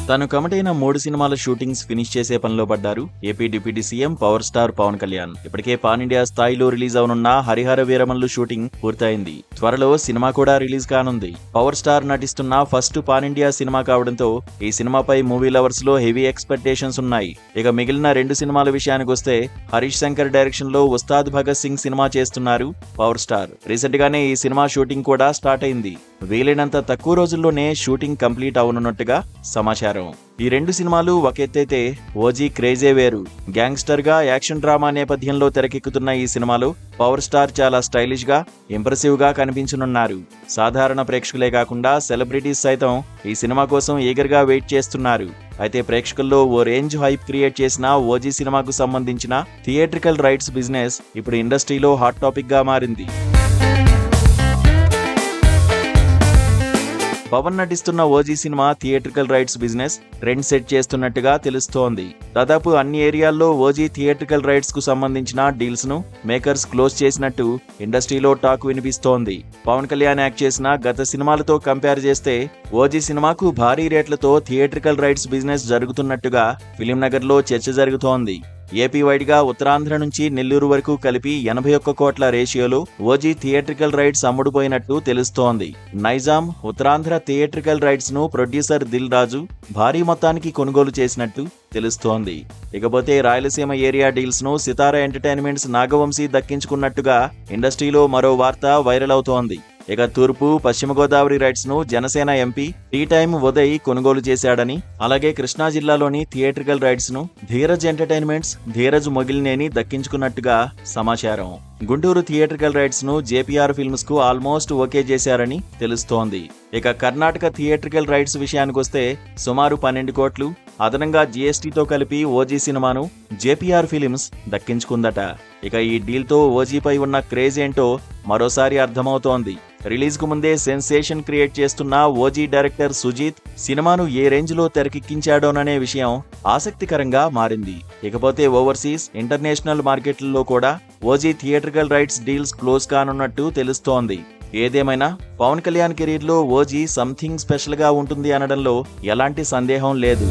తాను కమిటైన 3 సినిమాల shootings finish చేసే పనిలో పడ్డారు AP deputy CM power star Pawan Kalyan. ఇప్పటికే పాన్ ఇండియా స్థాయిలో రిలీజ్ అవనున్న హరిహర వీరమల్లు షూటింగ్ పూర్తయింది. త్వరలో సినిమా కూడా రిలీజ్ కానుంది. పవర్ స్టార్ నటిస్తున్న ఫస్ట్ పాన్ ఇండియా సినిమా కావడంతో ఈ సినిమాపై మూవీ లవర్స్ లో హెవీ ఎక్స్పెక్టేషన్స్ ఉన్నాయి. ఇక మిగిలిన 2 సినిమాల విషయానికొస్తే హరీష్ శంకర్ డైరెక్షన్ లో ఉస్తాద్ భగత్ సింగ్ సినిమా చేస్తున్నారు పవర్ స్టార్. రీసెంట్ గానే ఈ సినిమా షూటింగ్ కూడా స్టార్ట్ అయింది. వీలైనంత తక్కువ రోజుల్లోనే షూటింగ్ కంప్లీట్ అవనున్నట్టుగా సమాచారం. ఈ 2 సినిమాలు ఒక ఎత్తైతే ఓజీ క్రేజే వేరు. గ్యాంగ్స్టర్ గా యాక్షన్ డ్రామా నేపథ్యంలో తెరకెక్కుతున్న ఈ సినిమాలో పవర్ స్టార్ చాలా స్టైలిష్ గా ఇంప్రెసివ్ గా కనిపించనున్నారు. సాధారణ ప్రేక్షకులే కాకుండా సెలబ్రిటీస్ సైతం ఈ సినిమా కోసం ఈగర్ గా వెయిట్ చేస్తున్నారు. అయితే ప్రేక్షకుల్లో ఓ రేంజ్ హైప్ క్రియేట్ చేసిన ఓజీ సినిమాకు సంబంధించిన థియేట్రికల్ రైట్స్ బిజినెస్ ఇప్పుడు ఇండస్ట్రీలో హాట్ టాపిక్ గా మారింది. పవన్ నటిస్తున్న OG cinema theatrical rights business trend set చేస్తున్నట్టుగా తెలుస్తోంది. దాదాపు అన్ని ఏరియాల్లో ఓజీ థియేట్రికల్ రైట్స్ కు సంబంధించిన డీల్స్ ను మేకర్స్ క్లోజ్ చేసినట్టు ఇండస్ట్రీలో టాక్ వినిపిస్తోంది. పవన్ కళ్యాణ్ యాక్ట్ చేసిన గత సినిమాలతో కంపేర్ చేస్తే ఓజీ సినిమాకు భారీ రేట్లతో థియేట్రికల్ రైట్స్ బిజినెస్ జరుగుతున్నట్టుగా ఫిలిం నగర్ లో చర్చ జరుగుతోంది. ఏపీ వైడ్ గా ఉత్తరాంధ్ర నుంచి నెల్లూరు వరకు కలిపి 81 కోట్ల రేషియోలో ఓజీ థియేట్రికల్ రైట్స్ అమ్ముడుపోయినట్టు తెలుస్తోంది. నైజాం ఉత్తరాంధ్ర థియేట్రికల్ రైట్స్ ను ప్రొడ్యూసర్ దిల్ రాజు భారీ మొత్తానికి కొనుగోలు చేసినట్టు తెలుస్తోంది. ఇకపోతే రాయలసీమ ఏరియా డీల్స్ ను సితారా ఎంటర్టైన్మెంట్స్ నాగవంశీ దక్కించుకున్నట్టుగా ఇండస్ట్రీలో మరో వార్త వైరల్ అవుతోంది. ఇక తూర్పు పశ్చిమ గోదావరి రైట్స్ ను Janasena MP tea time Uday కొనుగోలు చేశాడని, అలాగే కృష్ణా జిల్లాలోని థియేట్రికల్ రైట్స్ ను ధీరజ్ ఎంటర్టైన్మెంట్స్ ధీరజ్ మొగిలినేని దక్కించుకున్నట్టుగా సమాచారం. గుంటూరు థియేట్రికల్ రైట్స్ ను జేపీఆర్ ఫిల్మ్స్ కు ఆల్మోస్ట్ ఓకే చేశారని తెలుస్తోంది. ఇక కర్ణాటక థియేట్రికల్ రైట్స్ విషయానికొస్తే సుమారు 12 కోట్లు అదనంగా జీఎస్టీతో కలిపి ఓజీ సినిమాను జేపీఆర్ ఫిలిమ్స్ దక్కించుకుందట. ఇక ఈ డీల్ తో ఓజీపై ఉన్న క్రేజ్ ఏంటో మరోసారి అర్థమవుతోంది. రిలీజ్ కు ముందే సెన్సేషన్ క్రియేట్ చేస్తున్న ఓజీ డైరెక్టర్ సుజీత్ సినిమాను ఏ రేంజ్ లో తెరకెక్కించాడోననే విషయం ఆసక్తికరంగా మారింది. ఇకపోతే ఓవర్సీస్ ఇంటర్నేషనల్ మార్కెట్లలో కూడా OG theatrical rights deals close కానున్నట్టు తెలుస్తోంది. ఏదేమైనా పవన్ కళ్యాణ్ కెరీర్ లో ఓజీ సంథింగ్ స్పెషల్ గా ఉంటుంది అనడంలో ఎలాంటి సందేహం లేదు.